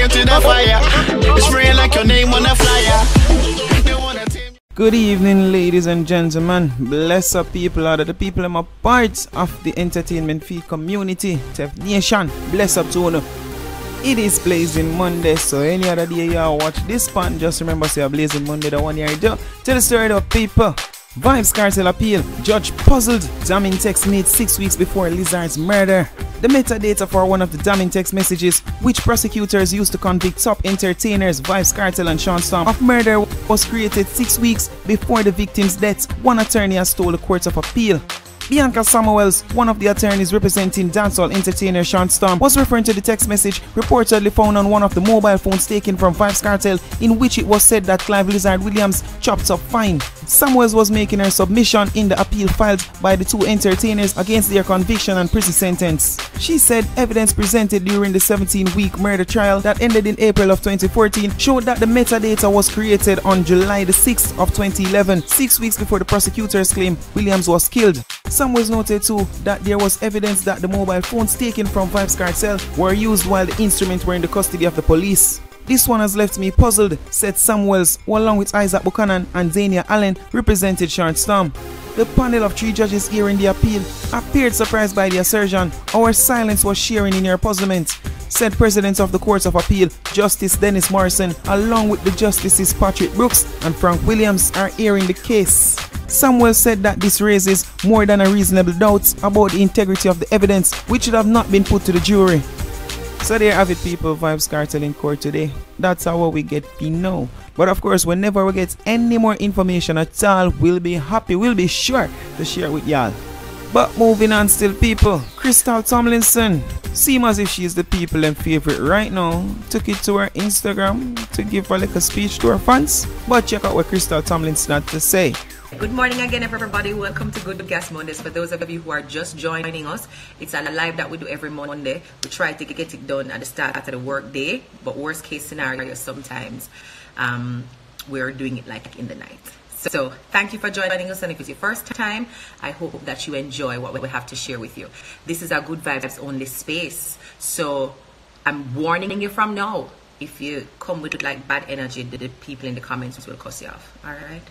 it in a fire. Spraying like your name on a flyer. Good evening, ladies and gentlemen. Bless up people out of the people I'm a part of the entertainment field community. Tef Nation, bless up to you. It is Blazing Monday, so any other day you watch this pan, just remember say Blazing Monday the one year do. Tell the story of people. Vybz Kartel appeal. Judge puzzled. Damning text made 6 weeks before Lizard's murder. The metadata for one of the damning text messages, which prosecutors used to convict top entertainers Vybz Kartel and Sean Storm of murder, was created 6 weeks before the victim's death. One attorney has told the Court of Appeal. Bianca Samuels, one of the attorneys representing dancehall entertainer Sean Storm, was referring to the text message reportedly found on one of the mobile phones taken from Vybz Kartel, in which it was said that Clive Lizard Williams chopped up fine. Samuels was making her submission in the appeal filed by the two entertainers against their conviction and prison sentence. She said evidence presented during the 17-week murder trial that ended in April of 2014 showed that the metadata was created on July the 6th of 2011, 6 weeks before the prosecutors claim Williams was killed. Samuels noted too that there was evidence that the mobile phones taken from Vybz Kartel were used while the instruments were in the custody of the police. This one has left me puzzled, said Samuels, who along with Isaac Buchanan and Zania Allen represented Sean Storm. The panel of 3 judges hearing the appeal appeared surprised by the assertion. Our silence was sharing in your puzzlement, said President of the Court of Appeal, Justice Dennis Morrison, along with the Justices Patrick Brooks and Frank Williams are hearing the case. Samuel said that this raises more than a reasonable doubt about the integrity of the evidence, which should have not been put to the jury. So there you have it, people. Vybz Kartel in court today. That's how we get to know. But of course, whenever we get any more information at all, we'll be happy, we'll be sure to share with y'all. But moving on still, people. Krystal Tomlinson, seems as if she's the people and favorite right now, took it to her Instagram to give her like a speech to her fans. But check out what Krystal Tomlinson had to say. Good morning again, everybody. Welcome to Good Gas Mondays. For those of you who are just joining us, it's a live that we do every Monday. We try to get it done at the start of the work day, but worst case scenario, sometimes we're doing it like in the night. So thank you for joining us, and if it's your first time, I hope that you enjoy what we have to share with you. This is a good vibes only space, so I'm warning you from now. If you come with like bad energy, the people in the comments will cuss you off. All right.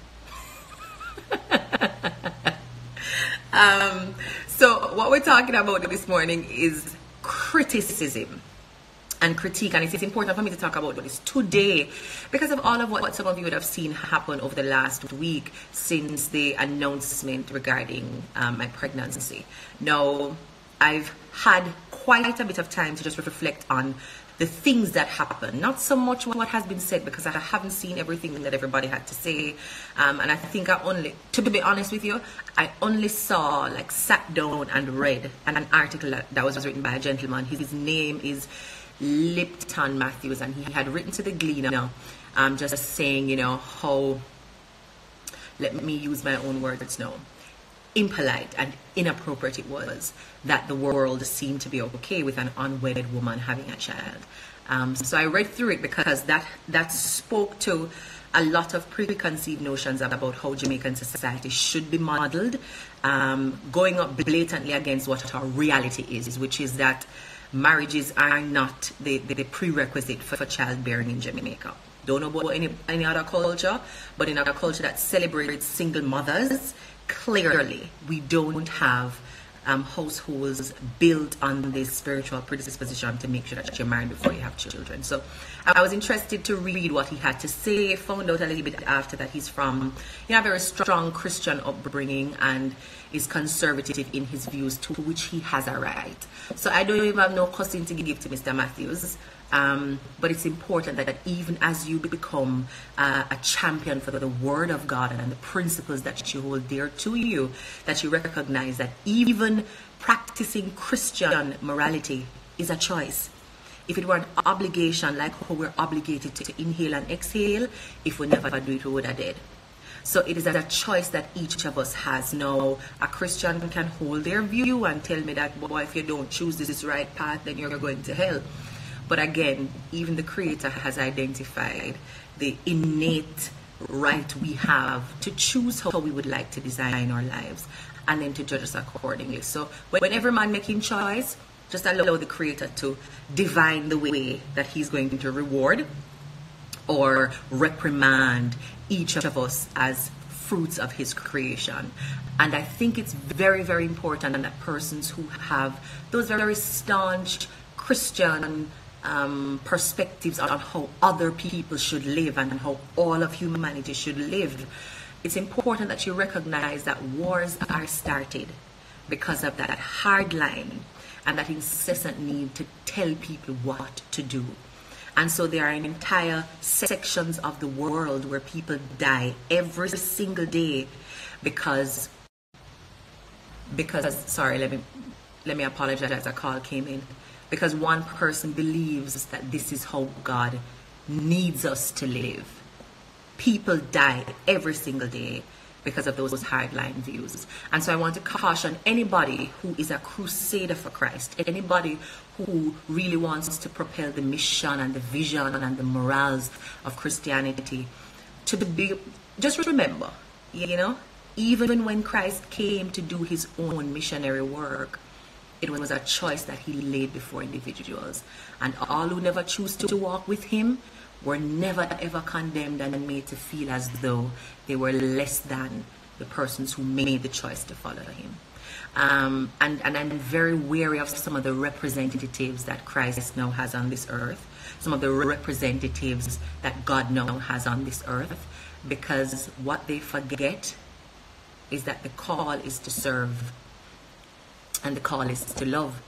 So what we're talking about this morning is criticism and critique, and it's important for me to talk about this today because of all of what some of you would have seen happen over the last week since the announcement regarding my pregnancy. Now, I've had quite a bit of time to just reflect on the things that happened, not so much what has been said, because I haven't seen everything that everybody had to say, and I think to be honest with you, I only saw, like, sat down and read an article that was written by a gentleman. His name is Lipton Matthews, and he had written to the Gleaner, just saying, you know, how, let me use my own words now, impolite and inappropriate it was that the world seemed to be okay with an unwedded woman having a child. So I read through it because that spoke to a lot of preconceived notions about how Jamaican society should be modeled, going up blatantly against what our reality is, which is that marriages are not the prerequisite for childbearing in Jamaica. Don't know about any other culture, but in our culture that celebrates single mothers, clearly we don't have households built on this spiritual predisposition to make sure that you're married before you have children. So I was interested to read what he had to say. Found out a little bit after that he's from a very strong Christian upbringing and is conservative in his views, to which he has a right. So I don't even have no cussing to give to Mr. Matthews. But it's important that even as you become a champion for the word of God and the principles that you hold dear to you, that you recognize that even practicing Christian morality is a choice. If it were an obligation, like how we're obligated to inhale and exhale, if we never do it, we would have did. So it is a choice that each of us has. Now, a Christian can hold their view and tell me that, boy, if you don't choose this right path, then you're going to hell. But again, even the Creator has identified the innate right we have to choose how we would like to design our lives and then to judge us accordingly. So when every man making choice, Just allow the Creator to divine the way that He's going to reward or reprimand each of us as fruits of His creation. And I think it's very, very important that persons who have those very staunch Christian perspectives on how other people should live and how all of humanity should live, it's important that you recognize that wars are started because of that hard line and that incessant need to tell people what to do. And so there are entire sections of the world where people die every single day because sorry, let me apologize, a call came in. Because one person believes that this is how God needs us to live. People die every single day because of those hardline views. And so I want to caution anybody who is a crusader for Christ, anybody who really wants to propel the mission and the vision and the morals of Christianity, to be, just remember, you know, even when Christ came to do His own missionary work, it was a choice that He laid before individuals. And all who never choose to walk with Him were never ever condemned and made to feel as though they were less than the persons who made the choice to follow Him. And I'm very wary of some of the representatives that Christ now has on this earth, some of the representatives that God now has on this earth, because what they forget is that the call is to serve and the call is to love.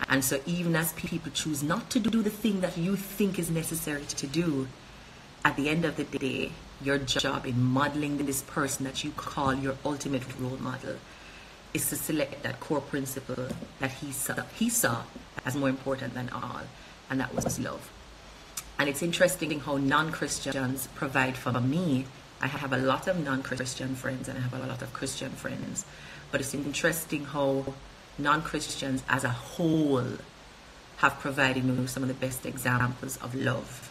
And so even as people choose not to do the thing that you think is necessary to do, at the end of the day, your job in modeling this person that you call your ultimate role model is to select that core principle that he saw as more important than all, and that was love. And it's interesting how non-Christians provide for me. I have a lot of non-Christian friends and I have a lot of Christian friends, but it's interesting how non-Christians as a whole have provided me with some of the best examples of love.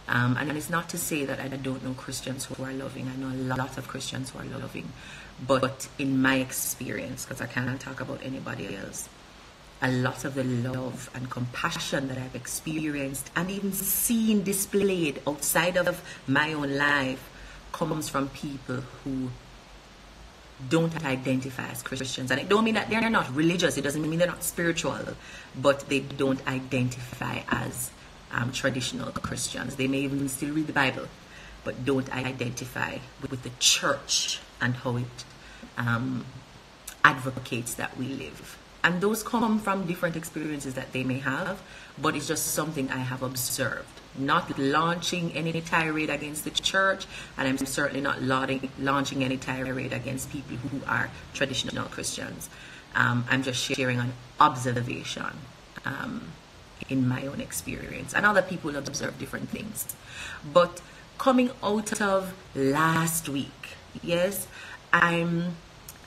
And it's not to say that I don't know Christians who are loving. I know a lot of Christians who are loving. But in my experience, because I cannot talk about anybody else, a lot of the love and compassion that I've experienced and even seen displayed outside of my own life comes from people who don't identify as Christians. And it don't mean that they're not religious, it doesn't mean they're not spiritual, but they don't identify as traditional Christians. They may even still read the Bible, but don't identify with the church and how it advocates that we live. And those come from different experiences that they may have, but it's just something I have observed. Not launching any tirade against the church, and I'm certainly not launching any tirade against people who are traditional Christians. I'm just sharing an observation in my own experience, and other people observe different things. But coming out of last week, yes, I'm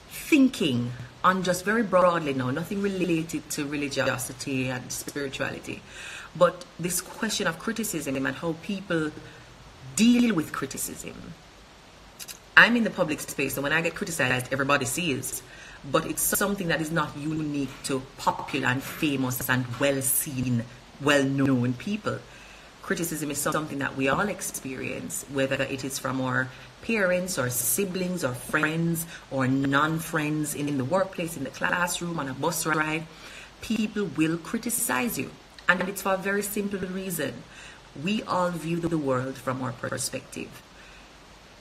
thinking on just very broadly now, nothing related to religiosity and spirituality, but this question of criticism and how people deal with criticism. I'm in the public space, and when I get criticized, everybody sees, but it's something that is not unique to popular and famous and well-seen, well-known people. Criticism is something that we all experience, whether it is from our parents or siblings or friends or non-friends in the workplace, in the classroom, on a bus ride. People will criticize you, and it's for a very simple reason. We all view the world from our perspective.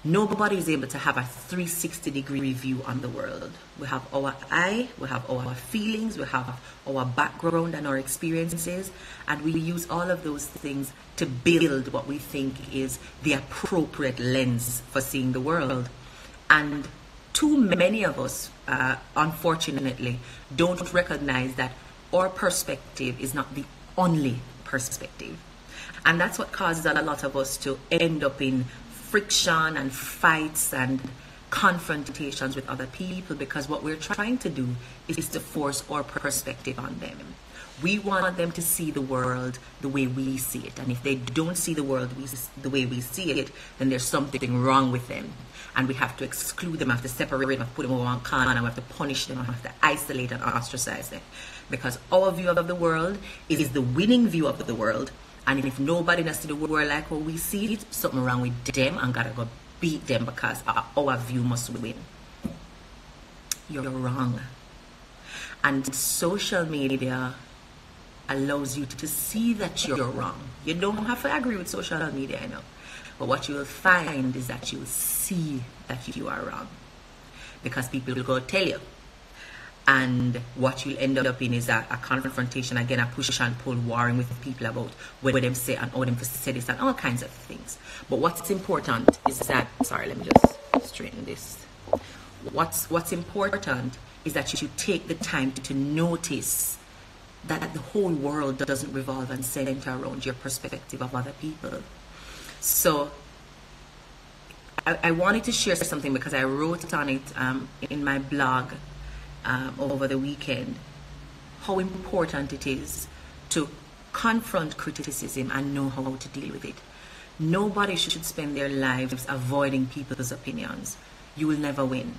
Nobody is able to have a 360-degree view on the world. We have our eye, we have our feelings, we have our background and our experiences, and we use all of those things to build what we think is the appropriate lens for seeing the world. And too many of us, unfortunately, don't recognize that our perspective is not the only perspective. And that's what causes a lot of us to end up in friction and fights and confrontations with other people, because what we're trying to do is to force our perspective on them. We want them to see the world the way we see it. And if they don't see the world the way we see it, then there's something wrong with them. And we have to exclude them, have to separate them, have to put them over one corner, and we have to punish them, and we have to isolate and ostracize them. Because our view of the world is the winning view of the world. And if nobody does see the world like how we see it, something wrong with them, and gotta go beat them because our view must win. You're wrong. And social media allows you to see that you're wrong. You don't have to agree with social media, I know. But what you will find is that you will see that you are wrong. Because people will go tell you. And what you'll end up in is a confrontation, again, a push and pull, warring with people about what them say and how them say this and all kinds of things. But what's important is that, sorry, let me just straighten this. What's important is that you should take the time to notice that the whole world doesn't revolve and center around your perspective of other people. So I wanted to share something because I wrote on it in my blog over the weekend, how important it is to confront criticism and know how to deal with it. Nobody should spend their lives avoiding people's opinions. You will never win.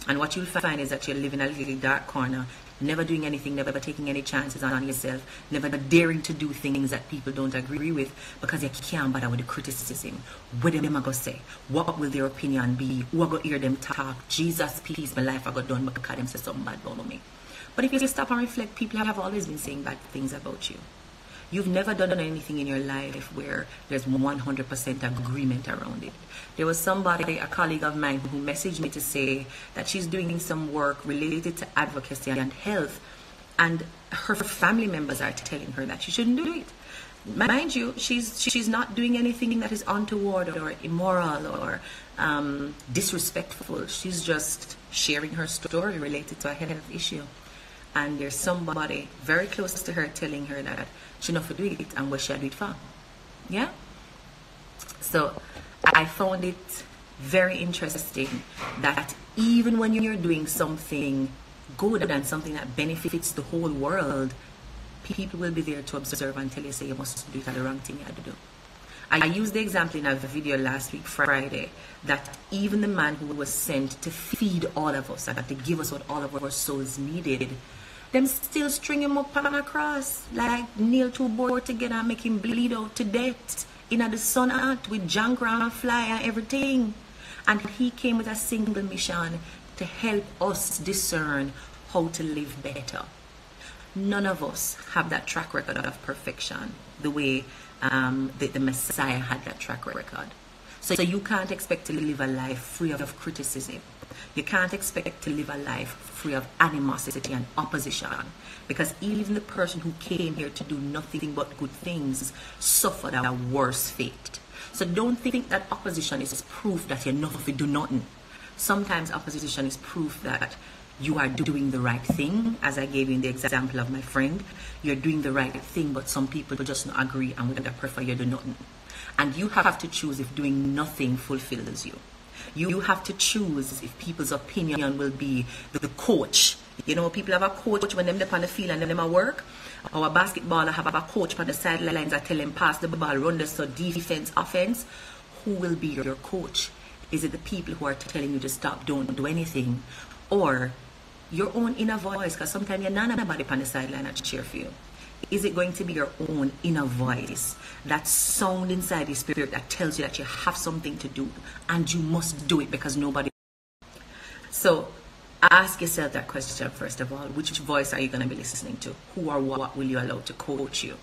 And what you'll find is that you're living a little dark corner, never doing anything, never taking any chances on yourself, never daring to do things that people don't agree with because you can't bother with the criticism. What them are going to say? What will their opinion be? Who are going to hear them talk? Jesus, peace, my life I got done because them say something bad about me. But if you stop and reflect, people have always been saying bad things about you. You've never done anything in your life where there's 100% agreement around it. There was somebody, a colleague of mine, who messaged me to say that she's doing some work related to advocacy and health, and her family members are telling her that she shouldn't do it. Mind you, she's not doing anything that is untoward or immoral or disrespectful. She's just sharing her story related to a health issue. And there's somebody very close to her telling her that she not to do it and what she do it for. Yeah? So I found it very interesting that even when you're doing something good and something that benefits the whole world, people will be there to observe until you say you must do it, the wrong thing you had to do. I used the example in a video last week, Friday, that even the man who was sent to feed all of us and to give us what all of our souls needed, them still string him up on a cross, like nail two boards together and make him bleed out to death in the sun out with junk and fly and everything. And he came with a single mission to help us discern how to live better. None of us have that track record of perfection the way the Messiah had that track record. So you can't expect to live a life free of criticism. You can't expect to live a life free of animosity and opposition, because even the person who came here to do nothing but good things suffered a worse fate. So don't think that opposition is proof that you're not to do nothing. Sometimes opposition is proof that you are doing the right thing. As I gave you in the example of my friend, you're doing the right thing, but some people just not agree and would prefer you do nothing. And you have to choose if doing nothing fulfills you. You have to choose if people's opinion will be the coach. You know, people have a coach when them on the field and them at work. Our basketballer have a coach on the sidelines that tell them pass the ball, run the so defense, offense. Who will be your coach? Is it the people who are telling you to stop, don't do anything? Or your own inner voice? Because sometimes you're not nobody on the sideline to cheer for you. Is it going to be your own inner voice, that sound inside the spirit that tells you that you have something to do and you must do it because nobody? So ask yourself that question first of all. Which voice are you going to be listening to? Who or what will you allow to coach you?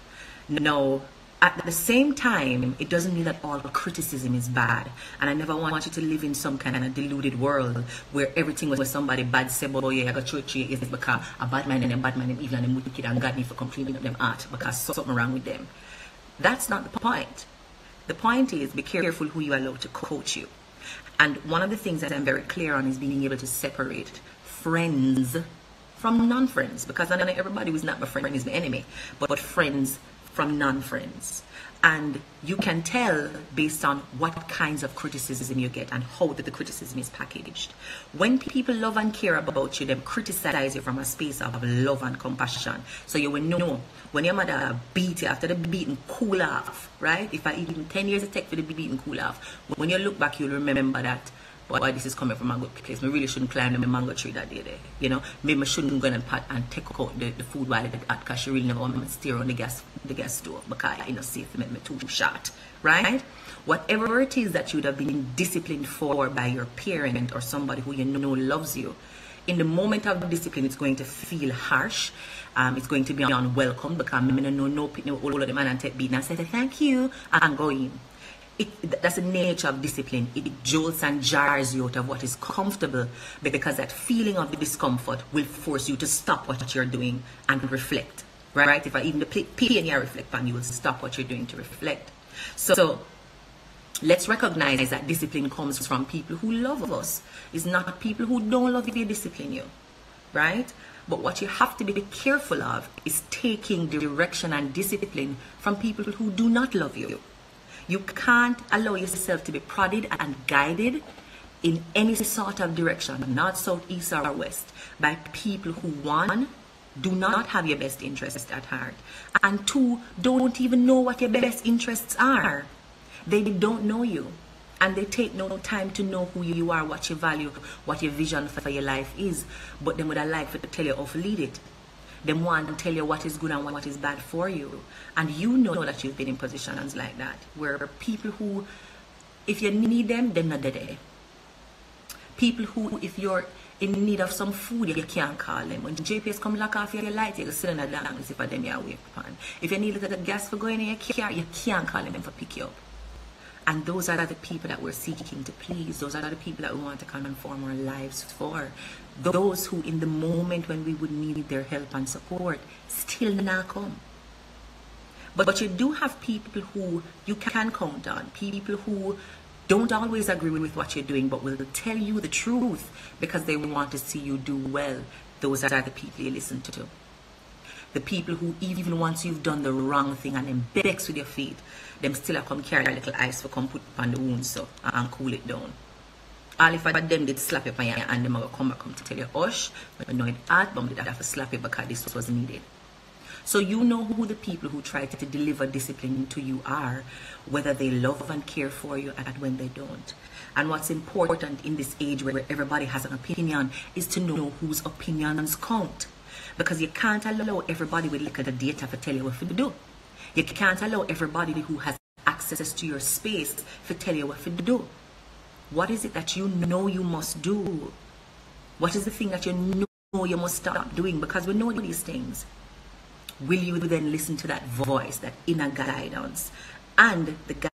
No. At the same time, it doesn't mean that all criticism is bad. And I never want you to live in some kind of deluded world where everything was somebody bad say, oh yeah, I got church is because a bad man and a bad man, and even a wicked and God need for complaining of them art because something wrong with them. That's not the point. The point is, be careful who you allow to coach you. And one of the things that I'm very clear on is being able to separate friends from non-friends, because not everybody who's not my friend is my enemy, but friends from non-friends. And you can tell based on what kinds of criticism you get and how the criticism is packaged. When people love and care about you, they criticize you from a space of love and compassion. So you will know when your mother beat you after the beating cool off, right? If I even 10 years it take for the beating cool off, when you look back, you'll remember that, boy, this is coming from a good place. I really shouldn't climb the mango tree that day there. You know, maybe I shouldn't go and pat and take out the food while it's hot, because she really never want me to steer on the gas stove because it's not safe to make me too short, right? Whatever it is that you would have been disciplined for by your parent or somebody who you know loves you, in the moment of discipline, it's going to feel harsh. It's going to be unwelcome because I don't know all of the man and take beat and say thank you and go in. That's the nature of discipline. It jolts and jars you out of what is comfortable, because that feeling of the discomfort will force you to stop what you're doing and reflect, right? If I even the pain you reflect on, you will stop what you're doing to reflect. So let's recognize that discipline comes from people who love us. It's not people who don't love you discipline you, right? But what you have to be careful of is taking direction and discipline from people who do not love you. You can't allow yourself to be prodded and guided in any sort of direction, north, south, east, or west, by people who, one, do not have your best interests at heart, and two, don't even know what your best interests are. They don't know you, and they take no time to know who you are, what you value, what your vision for your life is, but they would like to tell you how to lead it. They want to tell you what is good and what is bad for you. And you know that you've been in positions like that, where people who, if you need them, they're not there. People who, if you're in need of some food, you can't call them. When JPS come lock off your light, you sit in a dance if them you're away upon. If you need a little gas for going in your car, you can't call them for pick you up. And those are the people that we're seeking to please. Those are the people that we want to conform our lives for. Those who in the moment when we would need their help and support still not come. But you do have people who you can count on. People who don't always agree with what you're doing, but will tell you the truth because they want to see you do well. Those are the people you listen to. The people who even once you've done the wrong thing and then begs with your feet, them still come carry a little ice for come put on the wound so and cool it down. All if I them did slap you on your hand, them will come back to tell you, hush, but know it hard, but they have to slap you because this was needed. So you know who the people who try to deliver discipline to you are, whether they love and care for you and when they don't. And what's important in this age where everybody has an opinion is to know whose opinions count. Because you can't allow everybody with look at the data to tell you what to do. You can't allow everybody who has access to your space to tell you what to do. What is it that you know you must do? What is the thing that you know you must stop doing? Because we know these things. Will you then listen to that voice, that inner guidance, and the